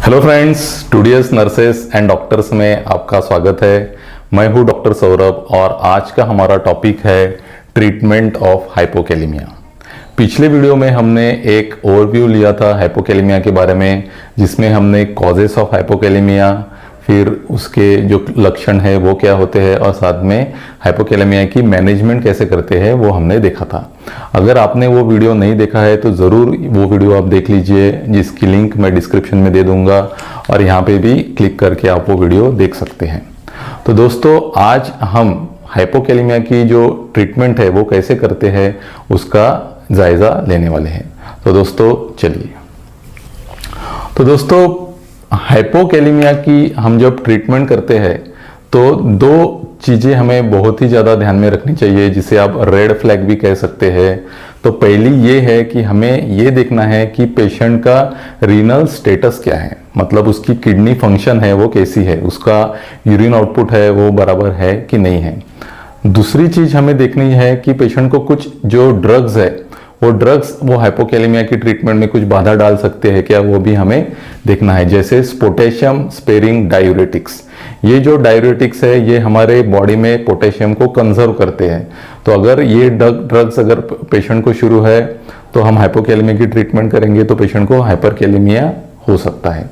Hello friends, studious nurses and doctors में आपका स्वागत है। मैं हूं डॉक्टर सौरभ और आज का हमारा टॉपिक है ट्रीटमेंट ऑफ हाइपोकैलेमिया। पिछले वीडियो में हमने एक ओवरव्यू लिया था हाइपोकैलेमिया के बारे में, जिसमें हमने कॉजेस ऑफ हाइपोकैलेमिया, फिर उसके जो लक्षण है वो क्या होते हैं और साथ में हाइपोकैलेमिया की मैनेजमेंट कैसे करते हैं वो हमने देखा था। अगर आपने वो वीडियो नहीं देखा है तो ज़रूर वो वीडियो आप देख लीजिए, जिसकी लिंक मैं डिस्क्रिप्शन में दे दूंगा और यहाँ पे भी क्लिक करके आप वो वीडियो देख सकते हैं। तो दोस्तों, आज हम हाइपोकैलेमिया की जो ट्रीटमेंट है वो कैसे करते हैं उसका जायज़ा लेने वाले हैं। तो दोस्तों चलिए। तो दोस्तों, हाइपोकैलेमिया की हम जब ट्रीटमेंट करते हैं तो दो चीज़ें हमें बहुत ही ज़्यादा ध्यान में रखनी चाहिए, जिसे आप रेड फ्लैग भी कह सकते हैं। तो पहली ये है कि हमें ये देखना है कि पेशेंट का रीनल स्टेटस क्या है, मतलब उसकी किडनी फंक्शन है वो कैसी है, उसका यूरिन आउटपुट है वो बराबर है कि नहीं है। दूसरी चीज़ हमें देखनी है कि पेशेंट को कुछ जो ड्रग्स है वो हाइपोकैलेमिया की ट्रीटमेंट में कुछ बाधा डाल सकते हैं क्या, वो भी हमें देखना है। जैसे पोटेशियम स्पेरिंग डायूरेटिक्स, ये जो डायूरेटिक्स है ये हमारे बॉडी में पोटेशियम को कंजर्व करते हैं। तो अगर ये ड्रग्स अगर पेशेंट को शुरू है तो हम हाइपोकैलेमिया की ट्रीटमेंट करेंगे तो पेशेंट को हाइपरकैलेमिया हो सकता है।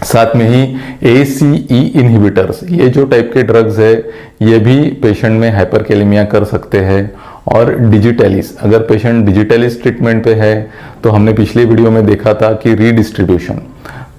साथ में ही ACE इनहिबिटर्स, ये जो टाइप के ड्रग्स है ये भी पेशेंट में हाइपरकैलेमिया कर सकते हैं। और डिजिटैलिस, अगर पेशेंट डिजिटैलिस ट्रीटमेंट पे है तो हमने पिछले वीडियो में देखा था कि रीडिस्ट्रीब्यूशन,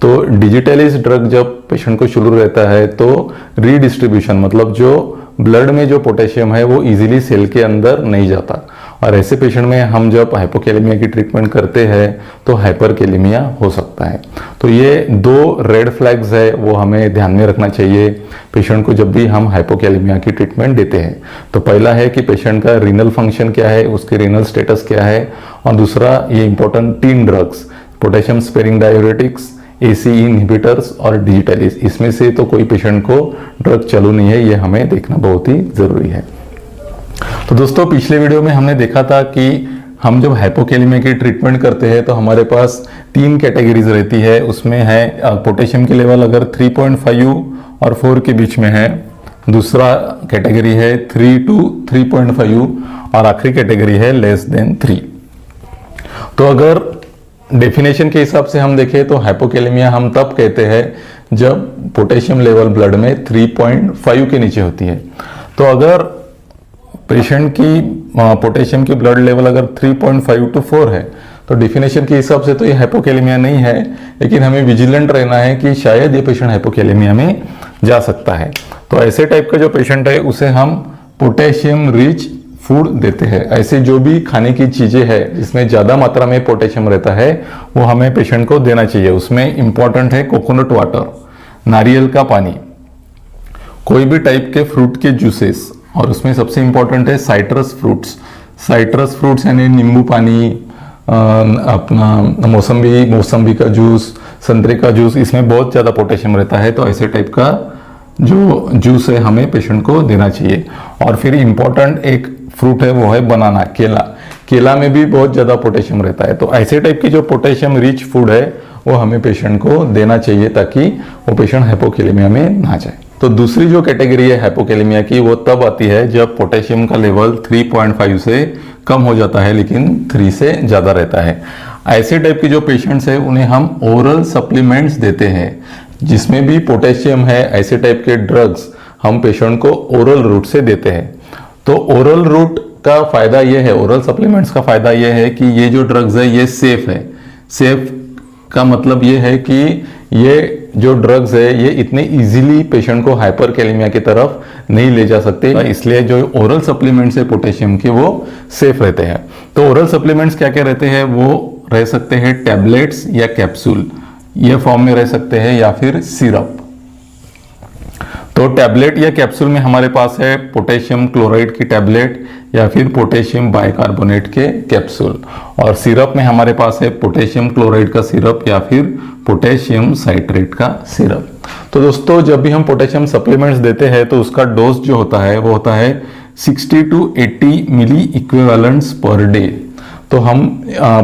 तो डिजिटैलिस ड्रग जब पेशेंट को शुरू रहता है तो रीडिस्ट्रीब्यूशन मतलब जो ब्लड में जो पोटेशियम है वो इजीली सेल के अंदर नहीं जाता, और ऐसे पेशेंट में हम जब हाइपोकैलेमिया की ट्रीटमेंट करते हैं तो हाइपरकैलेमिया हो सकता है। तो ये दो रेड फ्लैग्स है वो हमें ध्यान में रखना चाहिए पेशेंट को जब भी हम हाइपोकैलेमिया की ट्रीटमेंट देते हैं। तो पहला है कि पेशेंट का रीनल फंक्शन क्या है, उसके रीनल स्टेटस क्या है, और दूसरा ये important 3 drugs, potassium sparing diuretics, ACE inhibitors और डिजिटैलिस, इसमें से तो कोई पेशेंट को ड्रग चालू नहीं है, ये हमें देखना बहुत ही जरूरी है। तो दोस्तों, पिछले वीडियो में हमने देखा था कि हम जब हाइपोकैलेमिया की ट्रीटमेंट करते हैं तो हमारे पास 3 कैटेगरीज रहती है। उसमें है पोटेशियम की लेवल अगर 3.5 और 4 के बीच में है, दूसरा कैटेगरी है 3 to 3.5 और आखिरी कैटेगरी है लेस देन 3। तो अगर डेफिनेशन के हिसाब से हम देखें तो हाइपोकैलेमिया हम तब कहते हैं जब पोटेशियम लेवल ब्लड में 3.5 के नीचे होती है। तो अगर पेशेंट की पोटेशियम की ब्लड लेवल अगर 3.5 to 4 है तो डेफिनेशन के हिसाब से तो ये हाइपोकैलेमिया नहीं है, लेकिन हमें विजिलेंट रहना है कि शायद ये पेशेंट हाइपोकैलेमिया में जा सकता है। तो ऐसे टाइप का जो पेशेंट है उसे हम पोटेशियम रिच फूड देते हैं। ऐसे जो भी खाने की चीजें हैं जिसमें ज्यादा मात्रा में पोटेशियम रहता है वो हमें पेशेंट को देना चाहिए। उसमें इंपॉर्टेंट है कोकोनट वाटर, नारियल का पानी, कोई भी टाइप के फ्रूट के जूसेस, और उसमें सबसे इंपॉर्टेंट है साइट्रस फ्रूट्स यानी नींबू पानी, अपना मौसम्बी का जूस, संतरे का जूस, इसमें बहुत ज़्यादा पोटेशियम रहता है। तो ऐसे टाइप का जो जूस है हमें पेशेंट को देना चाहिए। और फिर इंपॉर्टेंट एक फ्रूट है वो है बनाना, केला में भी बहुत ज़्यादा पोटेशियम रहता है। तो ऐसे टाइप की जो पोटेशियम रिच फूड है वो हमें पेशेंट को देना चाहिए ताकि वो पेशेंट हाइपोकैलेमिया में ना जाए। तो दूसरी जो कैटेगरी है हाइपोकैलेमिया की वो तब आती है जब पोटेशियम का लेवल 3.5 से कम हो जाता है लेकिन 3 से ज़्यादा रहता है। ऐसे टाइप के जो पेशेंट्स हैं उन्हें हम ओरल सप्लीमेंट्स देते हैं जिसमें भी पोटेशियम है। ऐसे टाइप के ड्रग्स हम पेशेंट को ओरल रूट से देते हैं। तो ओरल रूट का फायदा ये है, ओरल सप्लीमेंट्स का फायदा ये है कि ये जो ड्रग्स है ये सेफ है। सेफ का मतलब ये है कि ये जो ड्रग्स है ये इतने इजीली पेशेंट को हाइपरकैलेमिया की तरफ नहीं ले जा सकते, इसलिए जो ओरल सप्लीमेंट्स है पोटेशियम के वो सेफ रहते हैं। तो ओरल सप्लीमेंट्स क्या क्या रहते हैं, वो रह सकते हैं टैबलेट्स या कैप्सूल, ये फॉर्म में रह सकते हैं, या फिर सिरप। तो टैबलेट या कैप्सूल में हमारे पास है पोटेशियम क्लोराइड की टैबलेट या फिर पोटेशियम बाइकार्बोनेट के कैप्सूल, और सिरप में हमारे पास है पोटेशियम क्लोराइड का सिरप या फिर पोटेशियम साइट्रेट का सिरप। तो दोस्तों, जब भी हम पोटेशियम सप्लीमेंट्स देते हैं तो उसका डोज जो होता है वो होता है 60 to 80 milli equivalents per day. तो तो हम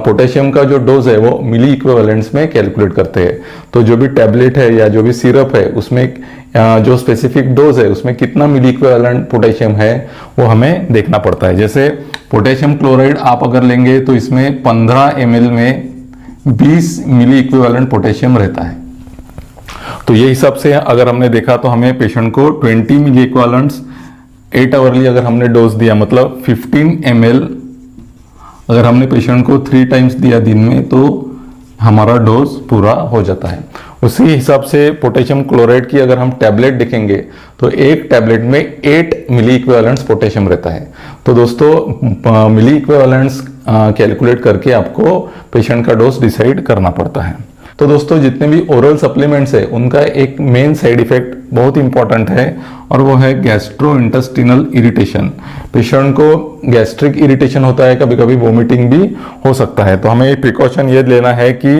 पोटेशियम का जो डोज है वो मिली इक्विवेलेंट्स में कैलकुलेट करते हैं। तो जो भी टैबलेट है या जो भी सिरप है उसमें जो स्पेसिफिक डोज है उसमें कितना मिली इक्विवेलेंट पोटेशियम है वो हमें देखना पड़ता है। जैसे पोटेशियम क्लोराइड आप अगर लेंगे तो इसमें 15 ml में 20 मिली इक्विवेलेंट पोटेशियम रहता है। तो ये हिसाब से अगर हमने देखा तो हमें पेशेंट को 20 मिली इक्विवेलेंट्स 8 आवरली अगर हमने डोज दिया, मतलब 15 ml अगर हमने पेशेंट को 3 टाइम्स दिया दिन में तो हमारा डोज पूरा हो जाता है। उसी हिसाब से पोटेशियम क्लोराइड की अगर हम टैबलेट देखेंगे तो एक टैबलेट में 8 मिली इक्विवेलेंट्स पोटेशियम रहता है। तो दोस्तों मिली इक्विवेलेंट्स कैलकुलेट करके आपको पेशेंट का डोज डिसाइड करना पड़ता है। तो दोस्तों जितने भी ओरल सप्लीमेंट्स है उनका एक मेन साइड इफेक्ट बहुत इंपॉर्टेंट है और वो है गैस्ट्रोइंटेस्टिनल इरिटेशन। पेशेंट को गैस्ट्रिक इरिटेशन होता है, कभी कभी वोमिटिंग भी हो सकता है। तो हमें प्रिकॉशन ये लेना है कि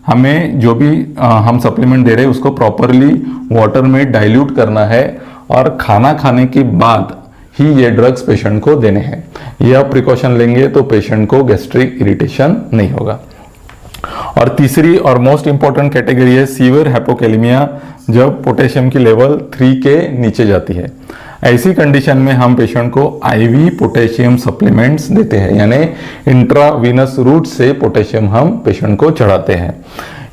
हमें जो भी हम सप्लीमेंट दे रहे हैं उसको प्रॉपरली वाटर में डाइल्यूट करना है और खाना खाने के बाद ही ये ड्रग्स पेशेंट को देने हैं। ये आप प्रिकॉशन लेंगे तो पेशेंट को गैस्ट्रिक इरिटेशन नहीं होगा। और तीसरी और मोस्ट इंपॉर्टेंट कैटेगरी है सीवियर हाइपोकैलेमिया, जब पोटेशियम की लेवल 3 के नीचे जाती है। ऐसी कंडीशन में हम पेशेंट को आईवी पोटेशियम सप्लीमेंट्स देते हैं, यानी इंट्रावीनस रूट से पोटेशियम हम पेशेंट को चढ़ाते हैं।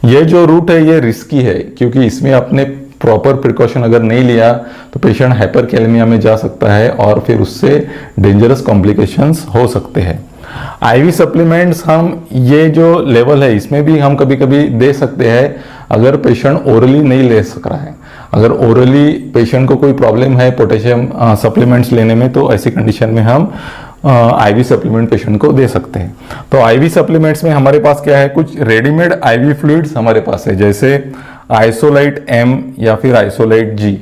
ये जो रूट है ये रिस्की है क्योंकि इसमें आपने प्रॉपर प्रिकॉशन अगर नहीं लिया तो पेशेंट हाइपरकैलेमिया में जा सकता है और फिर उससे डेंजरस कॉम्प्लिकेशंस हो सकते हैं। आईवी सप्लीमेंट्स हम ये जो लेवल है इसमें भी हम कभी कभी दे सकते हैं अगर पेशेंट ओरली नहीं ले सक रहा है। अगर ओरली पेशेंट को कोई प्रॉब्लम है पोटेशियम सप्लीमेंट्स लेने में तो ऐसी कंडीशन में हम आईवी सप्लीमेंट पेशेंट को दे सकते हैं। तो आईवी सप्लीमेंट्स में हमारे पास क्या है, कुछ रेडीमेड आईवी फ्लूइड्स हमारे पास है, जैसे आइसोलाइट एम या फिर आइसोलाइट जी।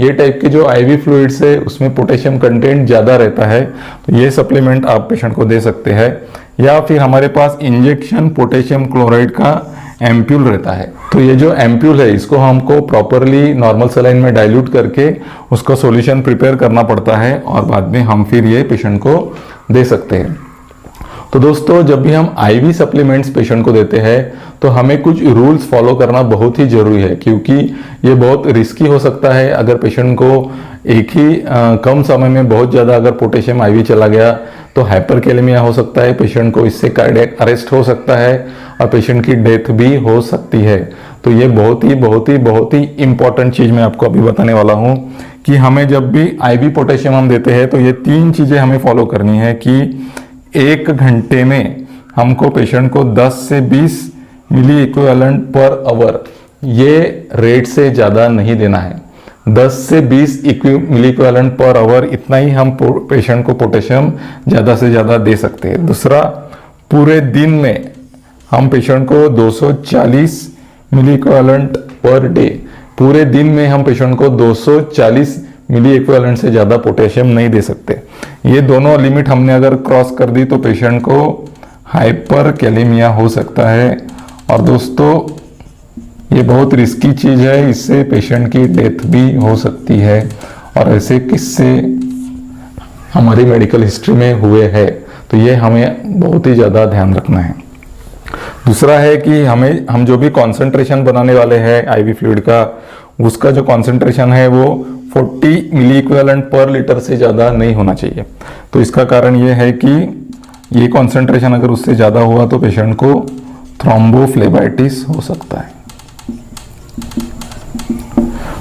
ये टाइप के जो आईवी फ्लूइड्स है उसमें पोटेशियम कंटेंट ज़्यादा रहता है, तो ये सप्लीमेंट आप पेशेंट को दे सकते हैं। या फिर हमारे पास इंजेक्शन पोटेशियम क्लोराइड का एम्प्यूल रहता है। तो ये जो एम्प्यूल है इसको हमको प्रॉपरली नॉर्मल सलाइन में डाइल्यूट करके उसका सॉल्यूशन प्रिपेयर करना पड़ता है और बाद में हम फिर ये पेशेंट को दे सकते हैं। तो दोस्तों जब भी हम आईवी सप्लीमेंट्स पेशेंट को देते हैं तो हमें कुछ रूल्स फॉलो करना बहुत ही जरूरी है, क्योंकि ये बहुत रिस्की हो सकता है। अगर पेशेंट को एक ही कम समय में बहुत ज़्यादा अगर पोटेशियम आईवी चला गया तो हाइपरकैलेमिया हो सकता है, पेशेंट को इससे कार्डियक अरेस्ट हो सकता है और पेशेंट की डेथ भी हो सकती है। तो ये बहुत ही इंपॉर्टेंट चीज़ मैं आपको अभी बताने वाला हूँ कि हमें जब भी आईवी पोटेशियम हम देते हैं तो ये 3 चीज़ें हमें फॉलो करनी है कि 1 घंटे में हमको पेशेंट को 10 से 20 मिली इक्विवेलेंट पर आवर ये रेट से ज़्यादा नहीं देना है। 10 से 20 मिली इक्विवेलेंट पर आवर इतना ही हम पेशेंट को पोटेशियम ज़्यादा से ज़्यादा दे सकते हैं। दूसरा, पूरे दिन में हम पेशेंट को 240 मिली इक्विवेलेंट पर डे, पूरे दिन में हम पेशेंट को 240 मिली इक्विवेलेंट से ज़्यादा पोटेशियम नहीं दे सकते। ये दोनों लिमिट हमने अगर क्रॉस कर दी तो पेशेंट को हाइपरकैलेमिया हो सकता है। और दोस्तों ये बहुत रिस्की चीज़ है, इससे पेशेंट की डेथ भी हो सकती है और ऐसे किस्से हमारी मेडिकल हिस्ट्री में हुए हैं। तो ये हमें बहुत ही ज़्यादा ध्यान रखना है। दूसरा है कि हम जो भी कॉन्सेंट्रेशन बनाने वाले हैं आईवी फ्लूइड का, उसका जो कॉन्सेंट्रेशन है वो 40 मिली इक्विवेलेंट पर लीटर से ज़्यादा नहीं होना चाहिए। तो इसका कारण ये है कि ये कॉन्सेंट्रेशन अगर उससे ज़्यादा हुआ तो पेशेंट को थ्रोम्बोफ्लेबाइटिस हो सकता है।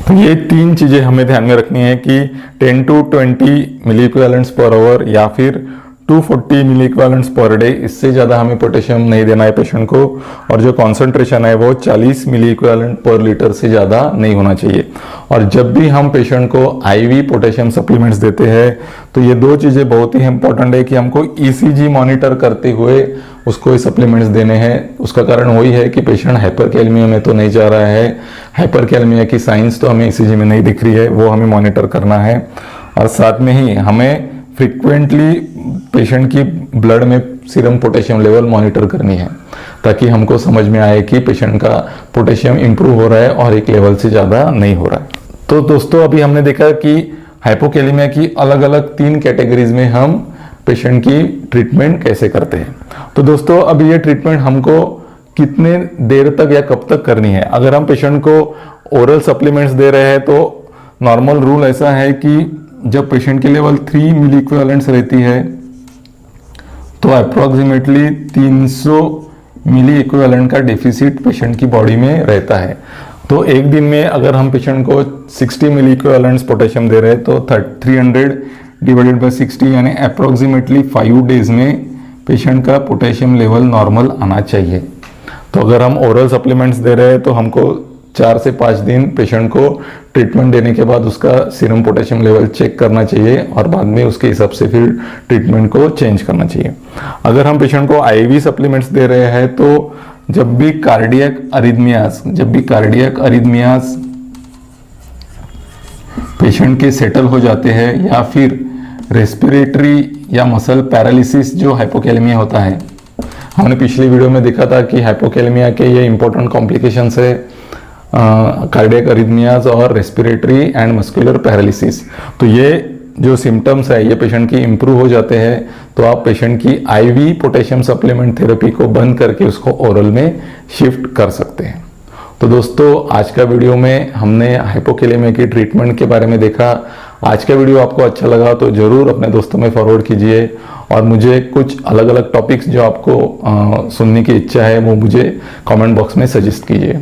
तो ये 3 चीज़ें हमें ध्यान में रखनी है कि 10 to 20 milli equivalents per hour या फिर 240 मिली इक्विवेलेंट्स पर डे, इससे ज़्यादा हमें पोटेशियम नहीं देना है पेशेंट को। और जो कॉन्सेंट्रेशन है वो 40 मिली इक्विवेलेंट पर लीटर से ज़्यादा नहीं होना चाहिए। और जब भी हम पेशेंट को आईवी पोटेशियम सप्लीमेंट्स देते हैं तो ये 2 चीज़ें बहुत ही इंपॉर्टेंट है कि हमको ईसीजी मॉनिटर करते हुए उसको ये सप्लीमेंट्स देने हैं। उसका कारण वही है कि पेशेंट हाइपरकैलेमिया में तो नहीं जा रहा है, हाइपरकैलेमिया की साइंस तो हमें ईसीजी में नहीं दिख रही है, वो हमें मॉनिटर करना है। और साथ में ही हमें फ्रिक्वेंटली पेशेंट की ब्लड में सीरम पोटेशियम लेवल मॉनिटर करनी है, ताकि हमको समझ में आए कि पेशेंट का पोटेशियम इंप्रूव हो रहा है और एक लेवल से ज़्यादा नहीं हो रहा है। तो दोस्तों अभी हमने देखा कि हाइपोकैलेमिया की अलग अलग 3 कैटेगरीज में हम पेशेंट की ट्रीटमेंट कैसे करते हैं। तो दोस्तों अब ये ट्रीटमेंट हमको कितने देर तक या कब तक करनी है। अगर हम पेशेंट को ओरल सप्लीमेंट्स दे रहे हैं तो नॉर्मल रूल ऐसा है कि जब पेशेंट की लेवल 3 मिली इक्विवेलेंट्स रहती है तो अप्रोक्सीमेटली 300 मिली इक्विवेलेंट का डेफिसिट पेशेंट की बॉडी में रहता है। तो एक दिन में अगर हम पेशेंट को 60 मिली इक्विवेलेंट्स पोटेशियम दे रहे हैं तो 300 डिवाइडेड बाय 60 यानी अप्रोक्सीमेटली 5 डेज में पेशेंट का पोटेशियम लेवल नॉर्मल आना चाहिए। तो अगर हम ओरल सप्लीमेंट्स दे रहे हैं तो हमको 4 से 5 दिन पेशेंट को ट्रीटमेंट देने के बाद उसका सीरम पोटेशियम लेवल चेक करना चाहिए और बाद में उसके हिसाब से फिर ट्रीटमेंट को चेंज करना चाहिए। अगर हम पेशेंट को आईवी सप्लीमेंट्स दे रहे हैं तो जब भी कार्डियक अरिथमियाज पेशेंट के सेटल हो जाते हैं या फिर रेस्पिरेटरी या मसल पैरालिसिस जो हाइपोकैलेमिया होता है, हमने पिछली वीडियो में देखा था कि हाइपोकैलेमिया के ये इंपॉर्टेंट कॉम्प्लिकेशंस है कार्डियक अरिथमियाज और रेस्पिरेटरी एंड मस्कुलर पैरालिसिस। तो ये जो सिम्टम्स है ये पेशेंट की इंप्रूव हो जाते हैं तो आप पेशेंट की आईवी पोटेशियम सप्लीमेंट थेरेपी को बंद करके उसको ओरल में शिफ्ट कर सकते हैं। तो दोस्तों आज का वीडियो में हमने हाइपोकैलेमिया की ट्रीटमेंट के बारे में देखा। आज का वीडियो आपको अच्छा लगा तो जरूर अपने दोस्तों में फॉरवर्ड कीजिए और मुझे कुछ अलग अलग टॉपिक्स जो आपको सुनने की इच्छा है वो मुझे कमेंट बॉक्स में सजेस्ट कीजिए।